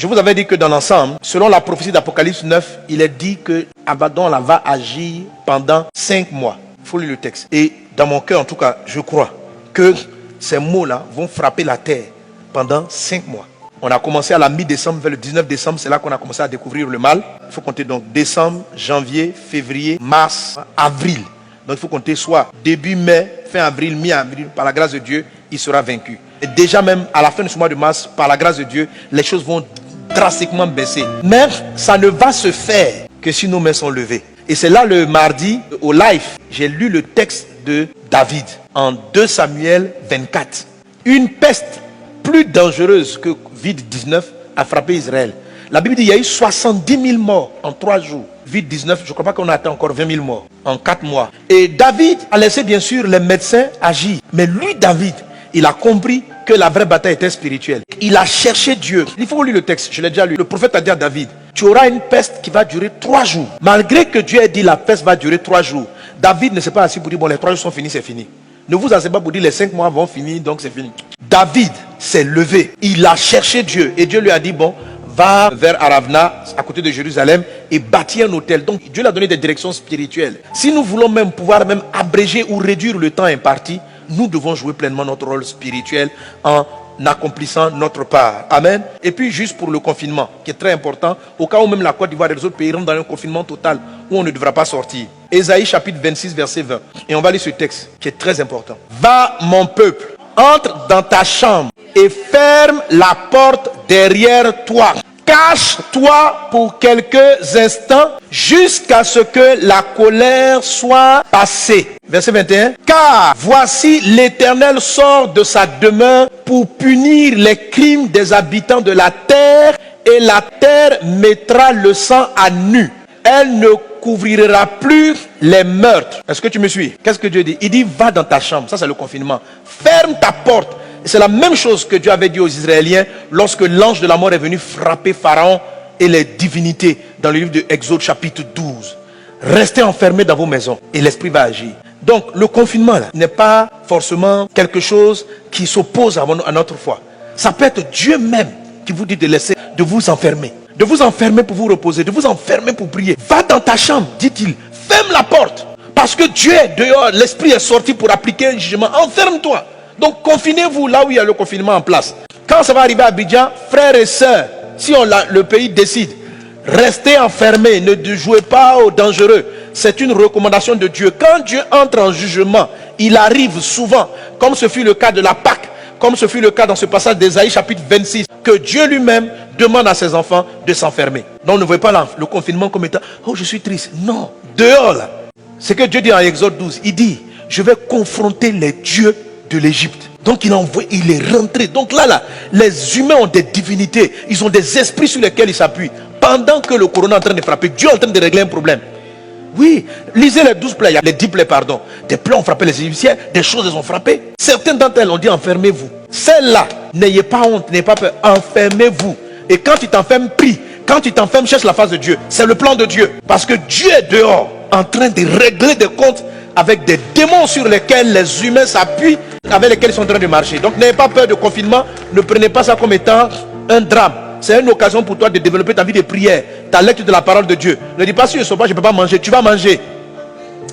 Je vous avais dit que dans l'ensemble, selon la prophétie d'Apocalypse 9, il est dit que Abaddon là, va agir pendant 5 mois. Il faut lire le texte. Et dans mon cœur, en tout cas, je crois que ces mots-là vont frapper la terre pendant 5 mois. On a commencé à la mi-décembre, vers le 19 décembre, c'est là qu'on a commencé à découvrir le mal. Il faut compter donc décembre, janvier, février, mars, avril. Donc il faut compter soit début mai, fin avril, mi-avril, par la grâce de Dieu, il sera vaincu. Et déjà même à la fin de ce mois de mars, par la grâce de Dieu, les choses vont drastiquement baisser. Mais ça ne va se faire que si nos mains sont levées. Et c'est là le mardi, au live, j'ai lu le texte de David en 2 Samuel 24. Une peste plus dangereuse que Covid-19 a frappé Israël. La Bible dit qu'il y a eu 70 000 morts en 3 jours. Covid-19, je ne crois pas qu'on a atteint encore 20 000 morts en 4 mois. Et David a laissé bien sûr les médecins agir. Mais lui, David, il a compris que la vraie bataille était spirituelle. Il a cherché Dieu. Il faut lire le texte, je l'ai déjà lu. Le prophète a dit à David, tu auras une peste qui va durer 3 jours. Malgré que Dieu ait dit la peste va durer 3 jours, David ne s'est pas assis pour dire, bon, les 3 jours sont finis, c'est fini. Ne vous asseyez pas pour dire, les 5 mois vont finir, donc c'est fini. David s'est levé. Il a cherché Dieu. Et Dieu lui a dit, bon, va vers Aravna, à côté de Jérusalem, et bâtir un hôtel. Donc Dieu lui a donné des directions spirituelles. Si nous voulons même pouvoir même abréger ou réduire le temps imparti, nous devons jouer pleinement notre rôle spirituel en accomplissant notre part. Amen. Et puis juste pour le confinement, qui est très important, au cas où même la Côte d'Ivoire et les autres pays rentrent dans un confinement total où on ne devra pas sortir. Ésaïe chapitre 26 verset 20. Et on va lire ce texte qui est très important. Va mon peuple, entre dans ta chambre et ferme la porte derrière toi. Cache-toi pour quelques instants jusqu'à ce que la colère soit passée. Verset 21. Car voici l'Éternel sort de sa demeure pour punir les crimes des habitants de la terre, et la terre mettra le sang à nu. Elle ne couvrira plus les meurtres. Est-ce que tu me suis? Qu'est-ce que Dieu dit? Il dit va dans ta chambre. Ça c'est le confinement. Ferme ta porte. C'est la même chose que Dieu avait dit aux Israéliens lorsque l'ange de la mort est venu frapper Pharaon et les divinités dans le livre de Exode chapitre 12. Restez enfermés dans vos maisons et l'esprit va agir. Donc le confinement là n'est pas forcément quelque chose qui s'oppose à notre foi. Ça peut être Dieu même qui vous dit de laisser, de vous enfermer. De vous enfermer pour vous reposer, de vous enfermer pour prier. Va dans ta chambre, dit-il. Ferme la porte. Parce que Dieu est dehors, l'esprit est sorti pour appliquer un jugement. Enferme-toi. Donc confinez-vous là où il y a le confinement en place. Quand ça va arriver à Abidjan, frères et sœurs, si le pays décide, restez enfermés, ne jouez pas au dangereux. C'est une recommandation de Dieu. Quand Dieu entre en jugement, il arrive souvent, comme ce fut le cas de la Pâque, comme ce fut le cas dans ce passage d'Ésaïe chapitre 26, que Dieu lui-même demande à ses enfants de s'enfermer. Donc ne voyez pas le confinement comme étant, oh je suis triste. Non, dehors là. C'est que Dieu dit en Exode 12, il dit, je vais confronter les dieux de l'Égypte. Donc il est rentré. Donc là, les humains ont des divinités. Ils ont des esprits sur lesquels ils s'appuient. Pendant que le corona est en train de frapper, Dieu est en train de régler un problème. Oui, lisez les 12 plaies, les 10 plaies, pardon. Des plaies ont frappé les Égyptiens, des choses les ont frappé. Certaines d'entre elles ont dit enfermez-vous. Celles-là, n'ayez pas honte, n'ayez pas peur, enfermez-vous. Et quand tu t'enfermes, prie. Quand tu t'enfermes, cherche la face de Dieu. C'est le plan de Dieu. Parce que Dieu est dehors, en train de régler des comptes avec des démons sur lesquels les humains s'appuient, avec lesquels ils sont en train de marcher. Donc n'ayez pas peur de confinement, ne prenez pas ça comme étant un drame. C'est une occasion pour toi de développer ta vie de prière, ta lecture de la parole de Dieu. Ne dis pas si je ne sais pas, je ne peux pas manger. Tu vas manger.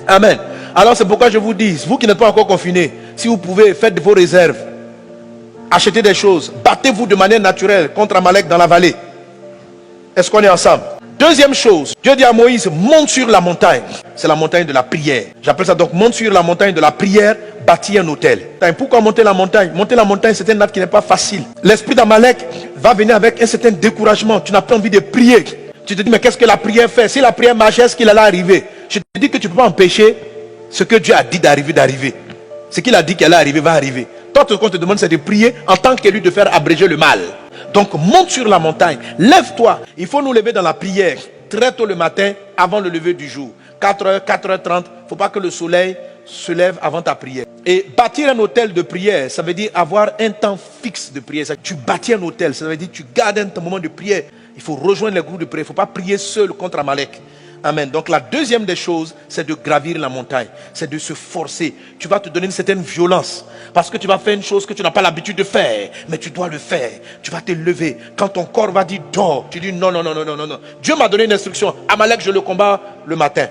Amen. Alors c'est pourquoi je vous dis, vous qui n'êtes pas encore confinés, si vous pouvez, faites vos réserves. Achetez des choses. Battez-vous de manière naturelle contre Amalek dans la vallée. Est-ce qu'on est ensemble? Deuxième chose, Dieu dit à Moïse, monte sur la montagne. C'est la montagne de la prière. J'appelle ça donc, monte sur la montagne de la prière, bâtis un hôtel. Pourquoi monter la montagne? Monter la montagne, c'est un acte qui n'est pas facile. L'esprit d'Amalek va venir avec un certain découragement. Tu n'as pas envie de prier. Tu te dis, mais qu'est-ce que la prière fait? Si la prière marchait, est-ce qu'il allait arriver? Je te dis que tu ne peux pas empêcher ce que Dieu a dit d'arriver. Ce qu'il a dit qu'il allait arriver, va arriver. Toi, ce qu'on te demande, c'est de prier en tant qu'élu, de faire abréger le mal. Donc monte sur la montagne, lève-toi. Il faut nous lever dans la prière très tôt le matin avant le lever du jour. 4h, 4h30, il ne faut pas que le soleil se lève avant ta prière. Et bâtir un hôtel de prière, ça veut dire avoir un temps fixe de prière. Tu bâtis un hôtel, ça veut dire tu gardes un moment de prière. Il faut rejoindre les groupes de prière, il ne faut pas prier seul contre Amalek. Amen. Donc la deuxième des choses, c'est de gravir la montagne. C'est de se forcer. Tu vas te donner une certaine violence. Parce que tu vas faire une chose que tu n'as pas l'habitude de faire. Mais tu dois le faire. Tu vas te lever. Quand ton corps va dire dors, tu dis non, non, non, non, non, non, non. Dieu m'a donné une instruction. Amalek, je le combats le matin.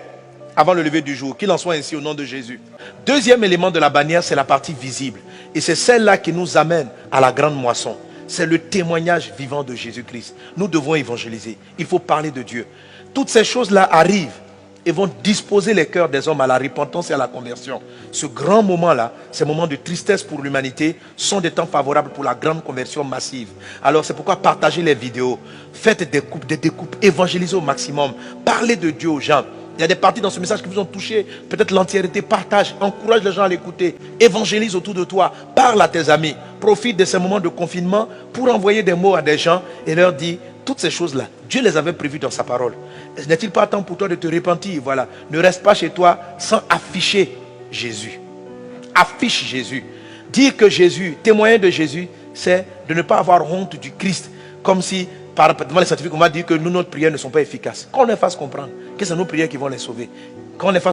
Avant le lever du jour. Qu'il en soit ainsi au nom de Jésus. Deuxième élément de la bannière, c'est la partie visible. Et c'est celle-là qui nous amène à la grande moisson. C'est le témoignage vivant de Jésus-Christ. Nous devons évangéliser. Il faut parler de Dieu. Toutes ces choses-là arrivent et vont disposer les cœurs des hommes à la repentance et à la conversion. Ce grand moment-là, ces moments de tristesse pour l'humanité, sont des temps favorables pour la grande conversion massive. Alors c'est pourquoi partagez les vidéos, faites des découpes, évangélisez au maximum, parlez de Dieu aux gens. Il y a des parties dans ce message qui vous ont touché, peut-être l'entièreté, partage, encourage les gens à l'écouter, évangélise autour de toi, parle à tes amis, profite de ces moments de confinement pour envoyer des mots à des gens et leur dire toutes ces choses-là. Dieu les avait prévues dans sa parole. N'est-il pas temps pour toi de te repentir? Voilà. Ne reste pas chez toi sans afficher Jésus. Affiche Jésus. Dire que Jésus, témoigner de Jésus, c'est de ne pas avoir honte du Christ. Comme si, devant les scientifiques, on va dire que nous, notre prières ne sont pas efficaces. Qu'on les fasse comprendre que c'est nos prières qui vont les sauver. Qu'on les fasse